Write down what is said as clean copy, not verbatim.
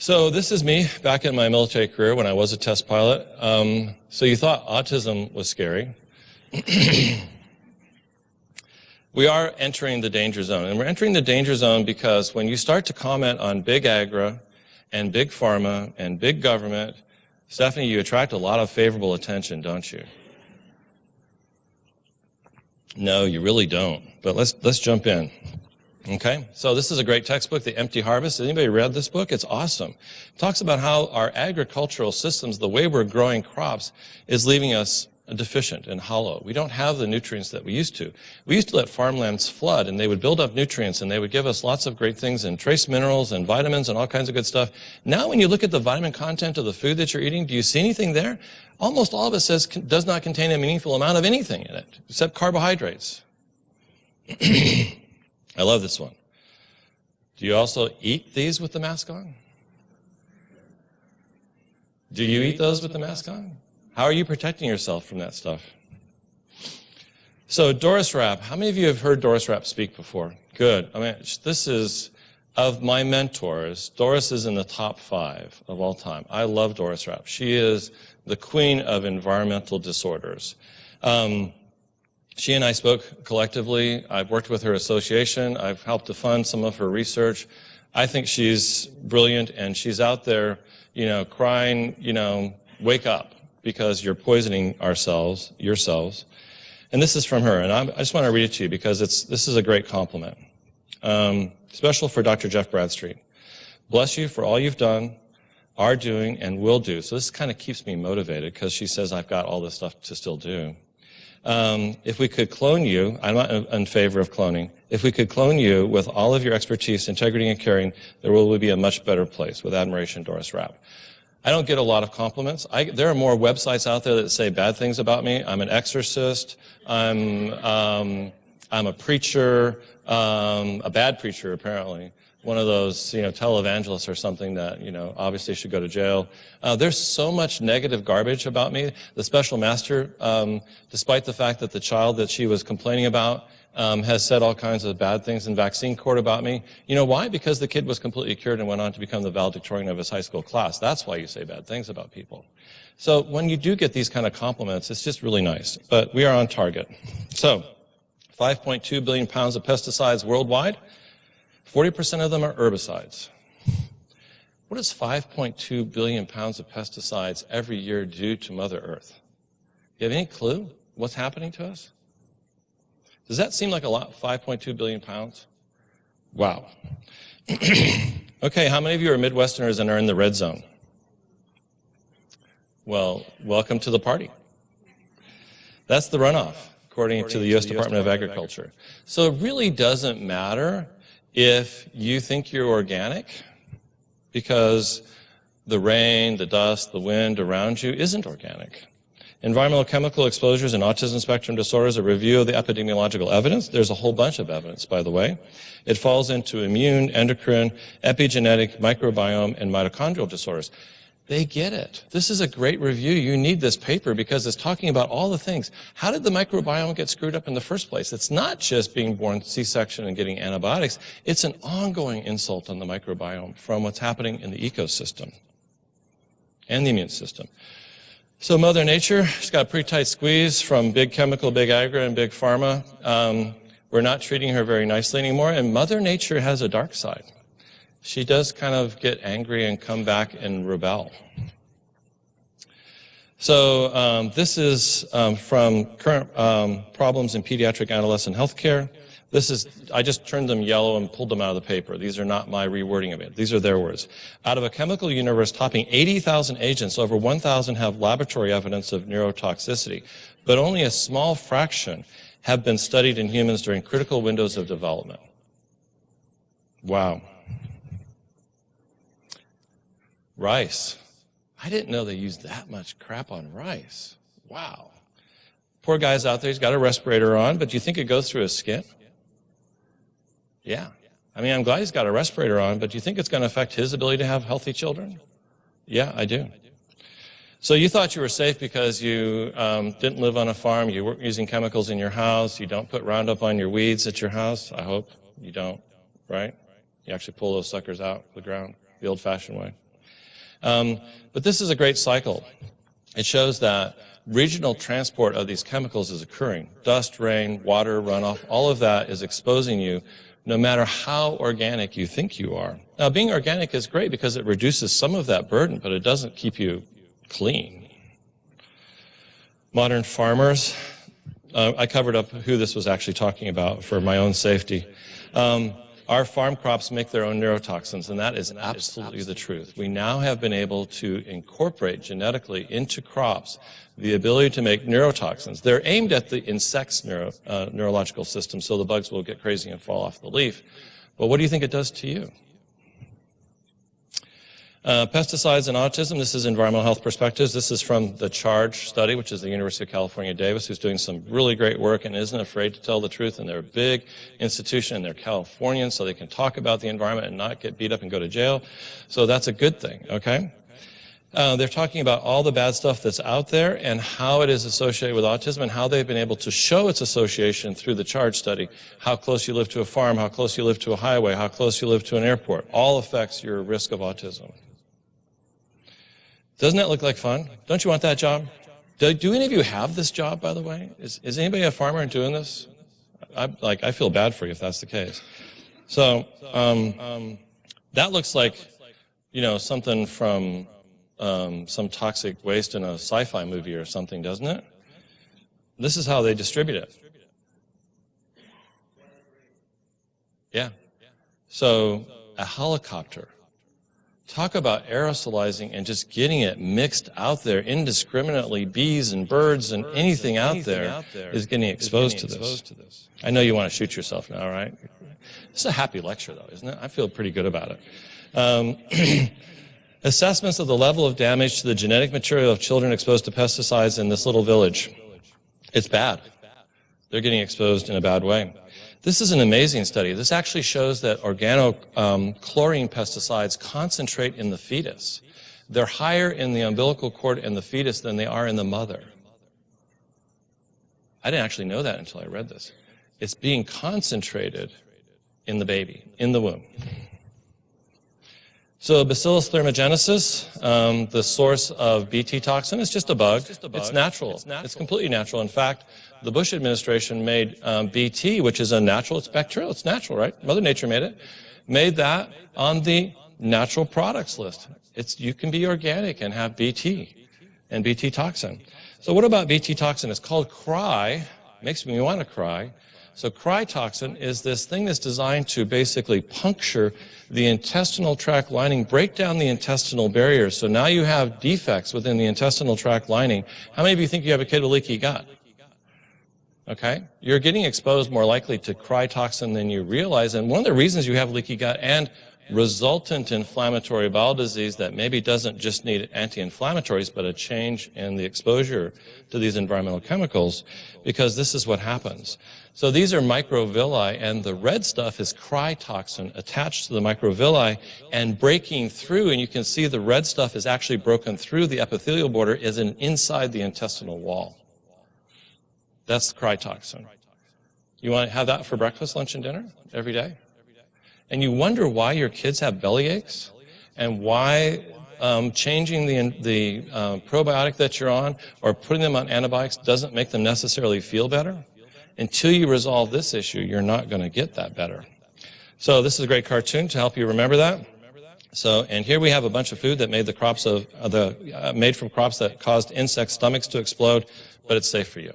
So this is me back in my military career when I was a test pilot. So you thought autism was scary. We are entering the danger zone. And we're entering the danger zone because when you start to comment on big agri and big pharma and big government, Stephanie, you attract a lot of favorable attention, don't you? No, you really don't. But let's jump in. Okay, so this is a great textbook, The Empty Harvest. Has anybody read this book? It's awesome. It talks about how our agricultural systems, the way we're growing crops, is leaving us deficient and hollow. We don't have the nutrients that we used to. We used to let farmlands flood, and they would build up nutrients, and they would give us lots of great things, and trace minerals and vitamins and all kinds of good stuff. Now when you look at the vitamin content of the food that you're eating, do you see anything there? Almost all of it says does not contain a meaningful amount of anything in it, except carbohydrates. I love this one. Do you also eat these with the mask on? Do you eat those with the mask on? How are you protecting yourself from that stuff? So Doris Rapp, how many of you have heard Doris Rapp speak before? Good. I mean, this is, of my mentors, Doris is in the top 5 of all time. I love Doris Rapp. She is the queen of environmental disorders. She and I spoke collectively. I've worked with her association. I've helped to fund some of her research. I think she's brilliant, and she's out there, crying, wake up, because you're poisoning yourselves. And this is from her, and I just want to read it to you because this is a great compliment. Special for Dr. Jeff Bradstreet. Bless you for all you've done, are doing, and will do. So this kind of keeps me motivated because she says I've got all this stuff to still do. If we could clone you, I'm not in favor of cloning. If we could clone you with all of your expertise, integrity, and caring, the world would be a much better place. With admiration, Doris Rapp. I don't get a lot of compliments. There are more websites out there that say bad things about me. I'm an exorcist. I'm a preacher, a bad preacher apparently. One of those, televangelists or something that, obviously should go to jail. There's so much negative garbage about me. The special master, despite the fact that the child that she was complaining about has said all kinds of bad things in vaccine court about me. You know why? Because the kid was completely cured and went on to become the valedictorian of his high school class. That's why you say bad things about people. So when you do get these kind of compliments, it's just really nice. But we are on target. So 5.2 billion pounds of pesticides worldwide. 40% of them are herbicides. What does 5.2 billion pounds of pesticides every year do to Mother Earth? You have any clue what's happening to us? Does that seem like a lot, 5.2 billion pounds? Wow. Okay, how many of you are Midwesterners and are in the red zone? Well, welcome to the party. That's the runoff, according to the U.S. Department of Agriculture. So it really doesn't matter if you think you're organic, because the rain, the dust, the wind around you isn't organic. Environmental chemical exposures and autism spectrum disorders, a review of the epidemiological evidence. There's a whole bunch of evidence, by the way. It falls into immune, endocrine, epigenetic, microbiome, and mitochondrial disorders. They get it. This is a great review. You need this paper because it's talking about all the things. How did the microbiome get screwed up in the first place? It's not just being born C-section and getting antibiotics. It's an ongoing insult on the microbiome from what's happening in the ecosystem and the immune system. So Mother Nature, she's got a pretty tight squeeze from big chemical, big agri, and big pharma. We're not treating her very nicely anymore, and Mother Nature has a dark side. She does kind of get angry and come back and rebel. So this is from current problems in pediatric adolescent health care. I just turned them yellow and pulled them out of the paper. These are not my rewording of it. These are their words. Out of a chemical universe topping 80,000 agents, over 1,000 have laboratory evidence of neurotoxicity, but only a small fraction have been studied in humans during critical windows of development. Wow. Rice. I didn't know they used that much crap on rice. Wow. Poor guy's out there, he's got a respirator on, but do you think it goes through his skin? Yeah. I mean, I'm glad he's got a respirator on, but do you think it's going to affect his ability to have healthy children? Yeah, I do. So you thought you were safe because you didn't live on a farm, you weren't using chemicals in your house, you don't put Roundup on your weeds at your house. I hope you don't, right? You actually pull those suckers out of the ground the old-fashioned way. But this is a great cycle. It shows that regional transport of these chemicals is occurring. Dust, rain, water, runoff, all of that is exposing you no matter how organic you think you are. Now, being organic is great because it reduces some of that burden, but it doesn't keep you clean. Modern farmers, I covered up who this was actually talking about for my own safety. Our farm crops make their own neurotoxins, and that is absolutely the truth. We now have been able to incorporate genetically into crops the ability to make neurotoxins. They're aimed at the insect's neurological system, so the bugs will get crazy and fall off the leaf. But what do you think it does to you? Pesticides and autism, this is environmental health perspectives. This is from the CHARGE study, which is the University of California, Davis, who's doing some really great work and isn't afraid to tell the truth. And they're a big institution, and they're Californian, so they can talk about the environment and not get beat up and go to jail. So that's a good thing, okay? They're talking about all the bad stuff that's out there and how it is associated with autism and how they've been able to show its association through the CHARGE study. How close you live to a farm, how close you live to a highway, how close you live to an airport, all affects your risk of autism. Doesn't that look like fun? Don't you want that job? Do any of you have this job, by the way? Is anybody a farmer and doing this? I feel bad for you if that's the case. So that looks like, you know, something from some toxic waste in a sci-fi movie or something, doesn't it? This is how they distribute it. Yeah. So a helicopter. Talk about aerosolizing and just getting it mixed out there indiscriminately. Bees and birds and anything out there is getting exposed to this. I know you want to shoot yourself now, right? It's a happy lecture, though, isn't it? I feel pretty good about it. Assessments of the level of damage to the genetic material of children exposed to pesticides in this little village. It's bad. They're getting exposed in a bad way. This is an amazing study. This actually shows that organochlorine pesticides concentrate in the fetus. They're higher in the umbilical cord and the fetus than they are in the mother. I didn't actually know that until I read this. It's being concentrated in the baby, in the womb. So Bacillus thuringiensis, the source of Bt toxin, is just a bug. It's natural. It's completely natural. In fact, the Bush administration made Bt, which is it's bacterial, it's natural, right? Mother Nature made that on the natural products list. You can be organic and have Bt and Bt toxin. So what about Bt toxin? It's called cry. Makes me want to cry. So cry toxin is this thing that's designed to basically puncture the intestinal tract lining, break down the intestinal barrier. So now you have defects within the intestinal tract lining. How many of you think you have a kid with leaky gut? Okay? You're getting exposed more likely to cry toxin than you realize. And one of the reasons you have leaky gut and resultant inflammatory bowel disease that maybe doesn't just need anti-inflammatories, but a change in the exposure to these environmental chemicals, because this is what happens. So these are microvilli, and the red stuff is cry toxin attached to the microvilli and breaking through, and you can see the red stuff is actually broken through the epithelial border, is inside the intestinal wall. That's the cry toxin. You want to have that for breakfast, lunch, and dinner every day? And you wonder why your kids have belly aches and why changing the probiotic that you're on or putting them on antibiotics doesn't make them necessarily feel better. Until you resolve this issue, you're not going to get that better. So this is a great cartoon to help you remember that. So, and here we have a bunch of food that made the crops made from crops that caused insect stomachs to explode, but it's safe for you.